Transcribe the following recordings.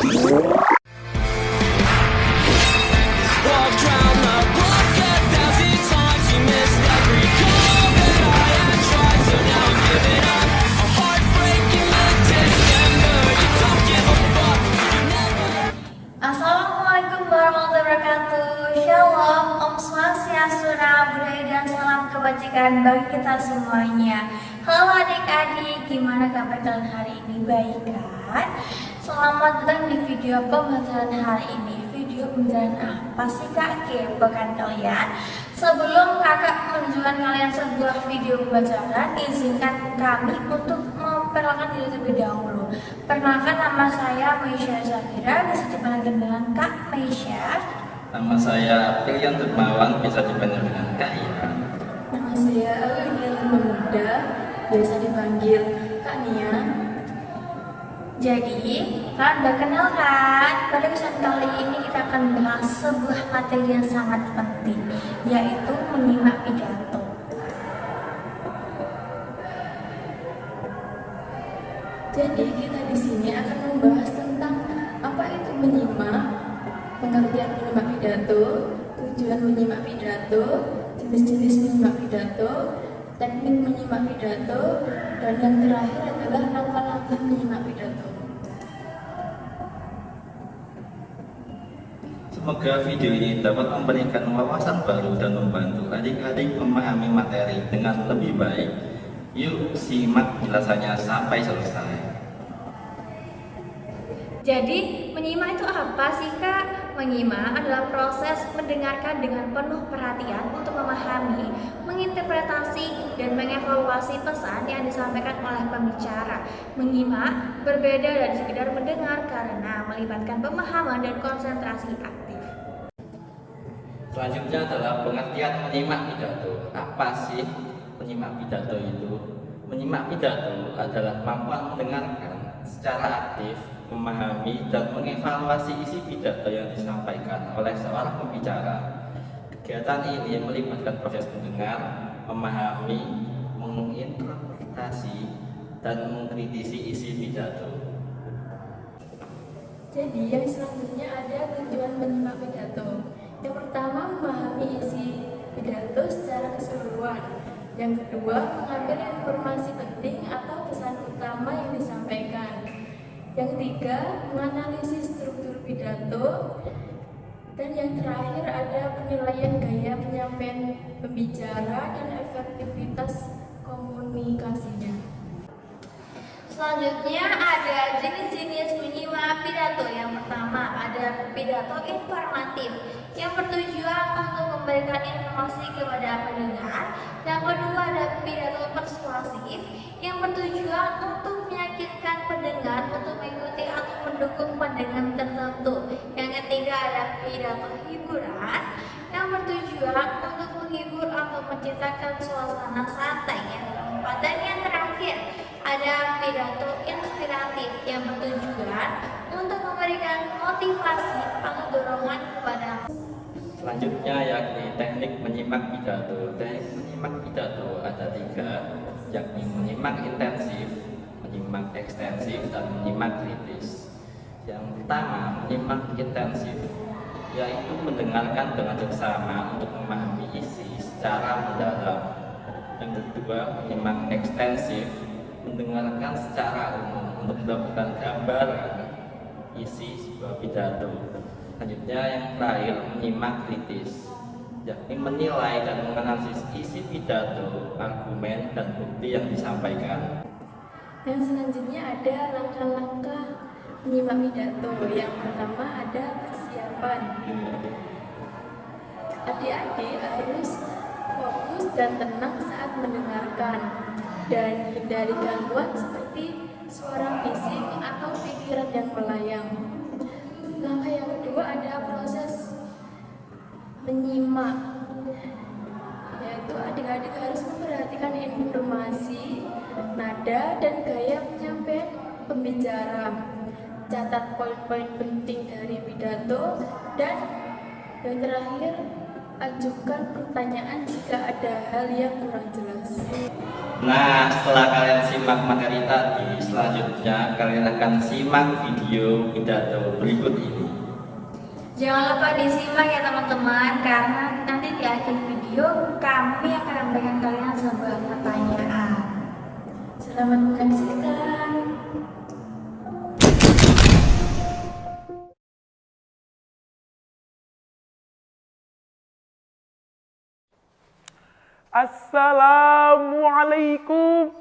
Assalamualaikum warahmatullahi wabarakatuh. Shalom, Om Swastiastu, Namo Buddhaya, dan salam kebajikan bagi kita semuanya. Halo adik-adik, gimana kabar kalian hari ini? Baik kan? Selamat datang di video pembelajaran hari ini. Video pembelajaran apa sih kak? Kepo kan kalian? Sebelum kakak menunjukkan kalian sebuah video pembelajaran, izinkan kami untuk memperkenalkan diri terlebih dahulu. Perkenalkan, nama saya Meisha Zahira, bisa dipanggil dengan Kak Meisha. Nama saya Pilihan Dermawan, bisa dipanggil dengan Kak Ian. Nama saya Aulia Muda, biasa dipanggil Kak Nia. Jadi, kalian udah kenal kan? Pada kesempatan kali ini kita akan bahas sebuah materi yang sangat penting, yaitu menyimak pidato. Jadi kita di sini akan membahas tentang apa itu menyimak, pengertian menyimak pidato, tujuan menyimak pidato, jenis-jenis menyimak pidato, teknik menyimak pidato, dan yang terakhir adalah langkah-langkah menyimak pidato. Semoga video ini dapat memberikan wawasan baru dan membantu adik-adik memahami materi dengan lebih baik. Yuk simak jelasannya sampai selesai. Jadi, menyimak itu apa sih kak? Menyimak adalah proses mendengarkan dengan penuh perhatian untuk memahami, menginterpretasi, dan mengevaluasi pesan yang disampaikan oleh pembicara. Menyimak berbeda dari sekedar mendengar karena melibatkan pemahaman dan konsentrasi aktif. Selanjutnya adalah pengertian menyimak pidato. Apa sih menyimak pidato itu? Menyimak pidato adalah kemampuan mendengarkan secara aktif, memahami dan mengevaluasi isi pidato yang disampaikan oleh seorang pembicara. Kegiatan ini melibatkan proses mendengar, memahami, menginterpretasi, dan mengkritisi isi pidato. Jadi yang selanjutnya ada tujuan menyimak pidato. Yang pertama, memahami isi pidato secara keseluruhan. Yang kedua, mengambil informasi penting atau pesan utama yang disampaikan. Yang ketiga, menganalisis struktur pidato. Dan yang terakhir ada penilaian gaya penyampaian pembicara dan efektivitas komunikasinya. Selanjutnya ada jenis-jenis menyimak pidato. Yang pertama ada pidato informatif yang bertujuan untuk memberikan informasi kepada pendengar. Yang kedua ada pidato persuasif yang bertujuan untuk meyakinkan pendengar untuk mengikuti atau mendukung pandangan tertentu. Yang ketiga ada pidato hiburan yang bertujuan untuk menghibur atau menciptakan suasana santai. Yang keempat dan yang terakhir ada pidato inspiratif yang bertujuan untuk memberikan motivasi atau dorongan kepada. Selanjutnya yakni teknik menyimak pidato. Teknik menyimak pidato ada 3, yakni menyimak intensif, menyimak ekstensif, dan menyimak kritis. Yang pertama, menyimak intensif, yaitu mendengarkan dengan seksama untuk memahami isi secara mendalam. Yang kedua, menyimak ekstensif, mendengarkan secara umum untuk mendapatkan gambaran isi sebuah pidato. Selanjutnya yang terakhir, menyimak kritis, yakni menilai dan menganalisis isi pidato, argumen, dan bukti yang disampaikan. Yang selanjutnya ada langkah-langkah menyimak pidato. Yang pertama ada persiapan. Adik-adik harus fokus dan tenang saat mendengarkan dan hindari gangguan seperti suara bising atau pikiran yang melayang. Langkah yang kedua ada proses menyimak, yaitu adik-adik harus memperhatikan informasi, nada, dan gaya penyampaian pembicara. Catat poin-poin penting dari pidato, dan yang terakhir Ajukan pertanyaan jika ada hal yang kurang jelas. Nah, setelah kalian simak materi tadi, selanjutnya kalian akan simak video pidato berikut ini. Jangan lupa disimak ya teman-teman, karena nanti di akhir video kami akan memberikan kalian sebuah pertanyaan. Selamat menyaksikan. Assalamualaikum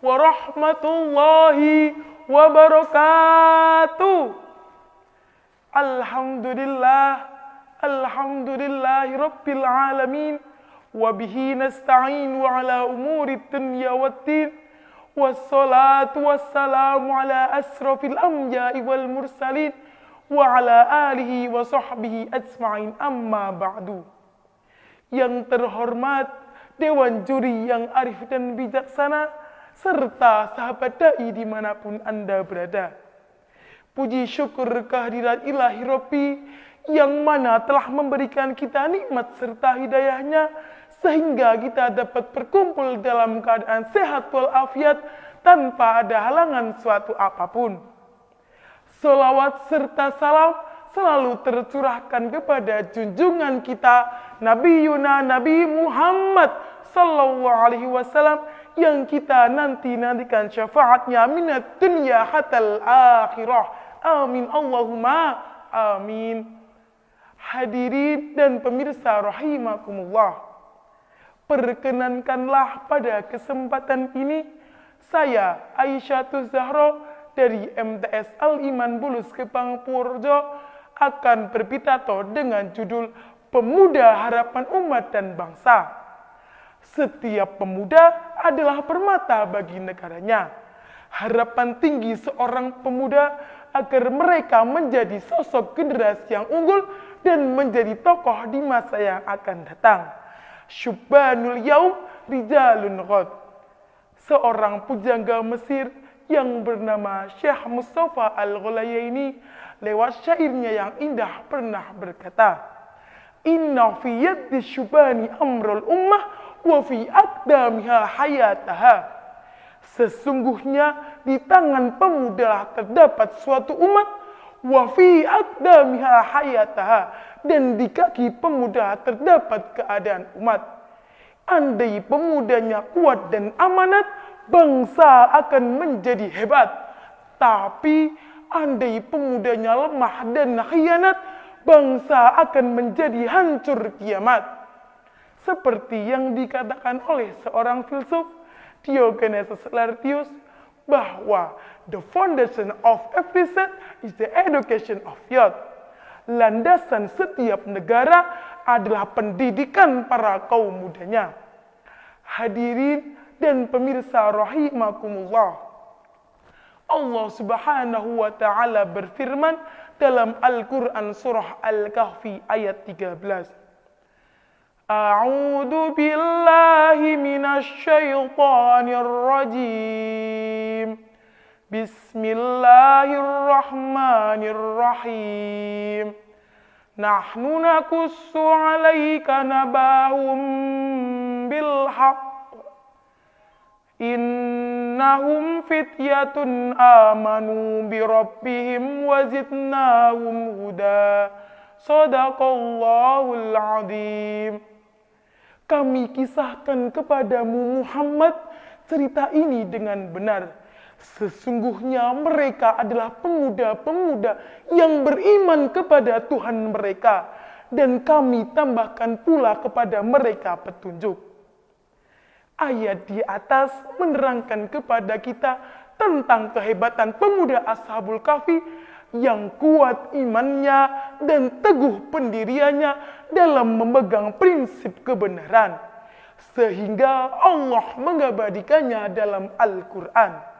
warahmatullahi wabarakatuh. Alhamdulillahi rabbil alamin. Wabihi nasta'in wa ala umuri dunya waddin. Wassalatu wassalamu ala asrafil anbiya'i wal mursalin. Wa ala alihi wa sahbihi ajma'in, amma ba'du. Yang terhormat Dewan Juri yang arif dan bijaksana, serta sahabat dai dimanapun Anda berada. Puji syukur kehadirat ilahi Rabbi yang mana telah memberikan kita nikmat serta hidayahnya, sehingga kita dapat berkumpul dalam keadaan sehat walafiat tanpa ada halangan suatu apapun. Salawat serta salam selalu tercurahkan kepada junjungan kita Nabi Muhammad sallallahu alaihi wasallam yang kita nantikan syafaatnya minat dunia hatal akhirah. Amin Allahumma amin. Hadirin dan pemirsa rahimakumullah, perkenankanlah pada kesempatan ini saya Aisyah Zahra dari MTS Al-Iman Bulus Kepang Purworejo akan berpidato dengan judul Pemuda Harapan Umat dan Bangsa. Setiap pemuda adalah permata bagi negaranya. Harapan tinggi seorang pemuda agar mereka menjadi sosok generasi yang unggul dan menjadi tokoh di masa yang akan datang. Syubbanul yaum rijalun ghad. Seorang pujangga Mesir yang bernama Syekh Mustafa Al-Ghulayaini lewat syairnya yang indah pernah berkata, Inna fi yaddi syubani amrul ummah wa fi aqdamiha hayataha. Sesungguhnya di tangan pemuda terdapat suatu umat, wa fi aqdamiha hayataha, dan di kaki pemuda terdapat keadaan umat. Andai pemudanya kuat dan amanat, bangsa akan menjadi hebat. Tapi andai pemudanya lemah dan khianat, bangsa akan menjadi hancur kiamat. Seperti yang dikatakan oleh seorang filsuf, Diogenes Laertius, bahwa the foundation of every state is the education of youth. Landasan setiap negara adalah pendidikan para kaum mudanya. Hadirin dan pemirsa rahimakumullah, Allah Subhanahu wa taala berfirman dalam Al-Qur'an surah Al-Kahfi ayat 13. A'udzu billahi minasy syaithanir rajim. Bismillahirrahmanirrahim. Nahnu nakussu 'alaika nabahum bil haqq. Innahum fityatun amanu bi rabbihim wa zidnahum huda. Shadaqallahul azim. Kami kisahkan kepadamu Muhammad cerita ini dengan benar. Sesungguhnya mereka adalah pemuda-pemuda yang beriman kepada Tuhan mereka, dan kami tambahkan pula kepada mereka petunjuk. Ayat di atas menerangkan kepada kita tentang kehebatan pemuda Ashabul Kahfi yang kuat imannya dan teguh pendiriannya dalam memegang prinsip kebenaran, sehingga Allah mengabadikannya dalam Al-Quran.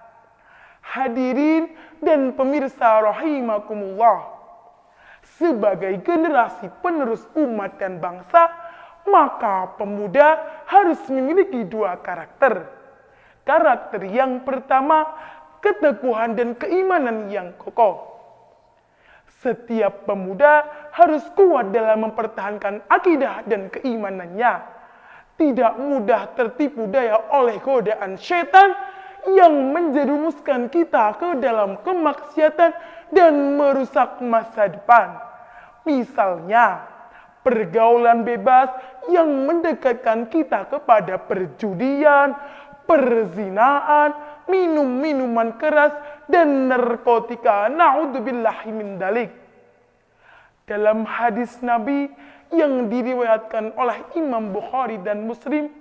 Hadirin dan pemirsa rahimakumullah, sebagai generasi penerus umat dan bangsa, maka pemuda harus memiliki dua karakter. Karakter yang pertama, keteguhan dan keimanan yang kokoh. Setiap pemuda harus kuat dalam mempertahankan akidah dan keimanannya. Tidak mudah tertipu daya oleh godaan syaitan yang menjerumuskan kita ke dalam kemaksiatan dan merusak masa depan. Misalnya, pergaulan bebas yang mendekatkan kita kepada perjudian, perzinaan, minum-minuman keras, dan narkotika. Na'udzubillahi min dalik. Dalam hadis Nabi yang diriwayatkan oleh Imam Bukhari dan Muslim,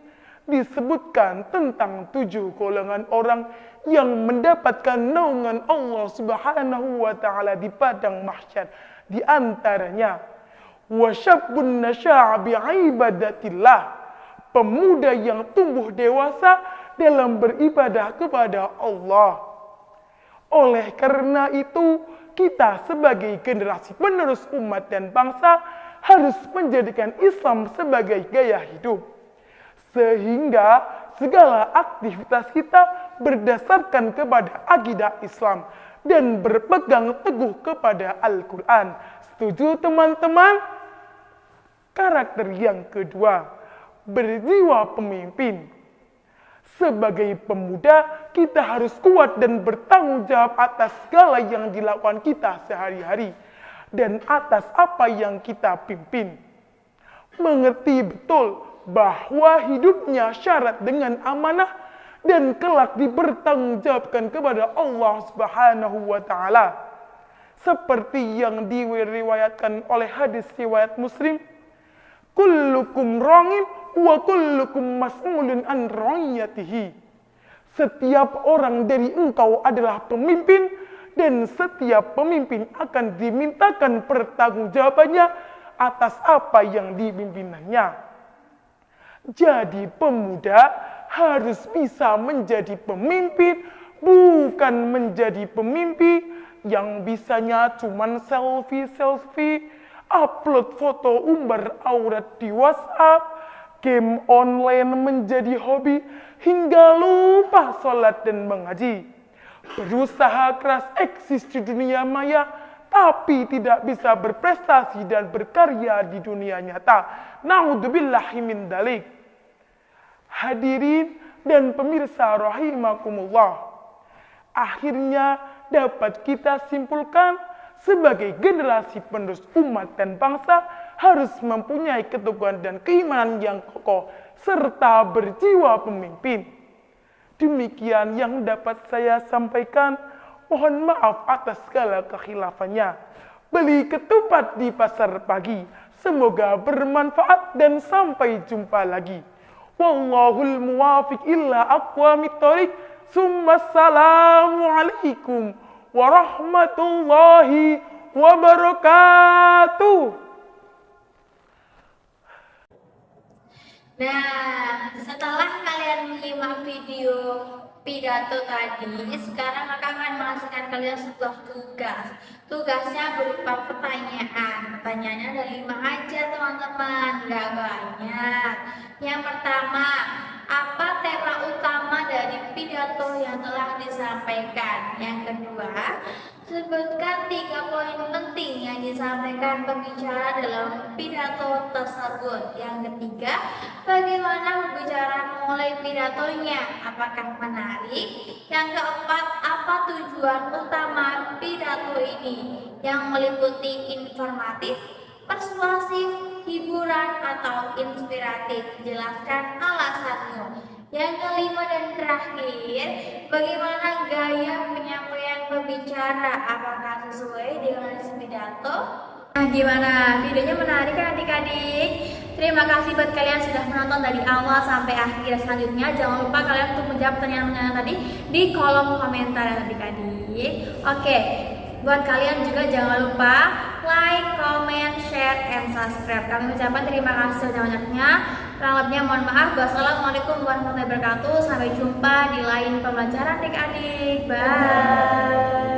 disebutkan tentang 7 golongan orang yang mendapatkan naungan Allah Subhanahu wa taala di padang mahsyar. Di antaranya, wasyabun nasya'a bi'ibadatillah, pemuda yang tumbuh dewasa dalam beribadah kepada Allah. Oleh karena itu, kita sebagai generasi penerus umat dan bangsa harus menjadikan Islam sebagai gaya hidup. Sehingga segala aktivitas kita berdasarkan kepada akidah Islam dan berpegang teguh kepada Al-Quran. Setuju teman-teman? Karakter yang kedua, berjiwa pemimpin. Sebagai pemuda, kita harus kuat dan bertanggung jawab atas segala yang dilakukan kita sehari-hari dan atas apa yang kita pimpin. Mengerti betul bahwa hidupnya syarat dengan amanah dan kelak dipertanggungjawabkan kepada Allah Subhanahu wa taala. Seperti yang diriwayatkan oleh hadis riwayat Muslim, kullukum ra'in wa kullukum mas'ulun an ra'iyatihi. Setiap orang dari engkau adalah pemimpin dan setiap pemimpin akan dimintakan pertanggungjawabannya atas apa yang dipimpinannya. Jadi pemuda harus bisa menjadi pemimpin, bukan menjadi pemimpi yang bisanya cuman selfie, upload foto umbar aurat di WhatsApp, game online menjadi hobi, hingga lupa sholat dan mengaji. Berusaha keras eksis di dunia maya, tapi tidak bisa berprestasi dan berkarya di dunia nyata. Na'udzubillahi min dalik. Hadirin dan pemirsa rahimakumullah. Akhirnya dapat kita simpulkan sebagai generasi penerus umat dan bangsa harus mempunyai keteguhan dan keimanan yang kokoh serta berjiwa pemimpin. Demikian yang dapat saya sampaikan. Mohon maaf atas segala kekhilafannya. Beli ketupat di pasar pagi. Semoga bermanfaat dan sampai jumpa lagi. Wallahul muwafiq illa aqwamit thoriq. Assalamu alaikum warahmatullahi wabarakatuh. Nah, setelah kalian menyimak video pidato tadi, sekarang kakak akan mengasihkan kalian sebuah tugas. Tugasnya berupa pertanyaan. Pertanyaannya ada 5 aja teman-teman, gak banyak. Yang pertama, apa tema utama dari pidato yang telah disampaikan? Yang kedua, sebutkan 3 poin penting yang disampaikan pembicara dalam pidato tersebut. Yang ketiga, bagaimana pembicara memulai pidatonya? Apakah menarik? Yang keempat, apa tujuan utama pidato ini? Yang meliputi informatif, persuasif, hiburan, atau inspiratif. Jelaskan alasanmu. Yang kelima dan terakhir, bagaimana gaya penyampaian pembicara? Apakah sesuai dengan isi pidato? Nah, gimana? Videonya menarik kan adik-adik? Terima kasih buat kalian sudah menonton dari awal sampai akhir. Selanjutnya jangan lupa kalian untuk menjawab pertanyaan-pertanyaan tadi di kolom komentar adik-adik. Oke, buat kalian juga jangan lupa like, comment, share, and subscribe. Kami ucapkan terima kasih sebanyak-banyaknya. Kurang lebihnya mohon maaf. Wassalamualaikum warahmatullahi wabarakatuh. Sampai jumpa di lain pembelajaran adik-adik. Bye.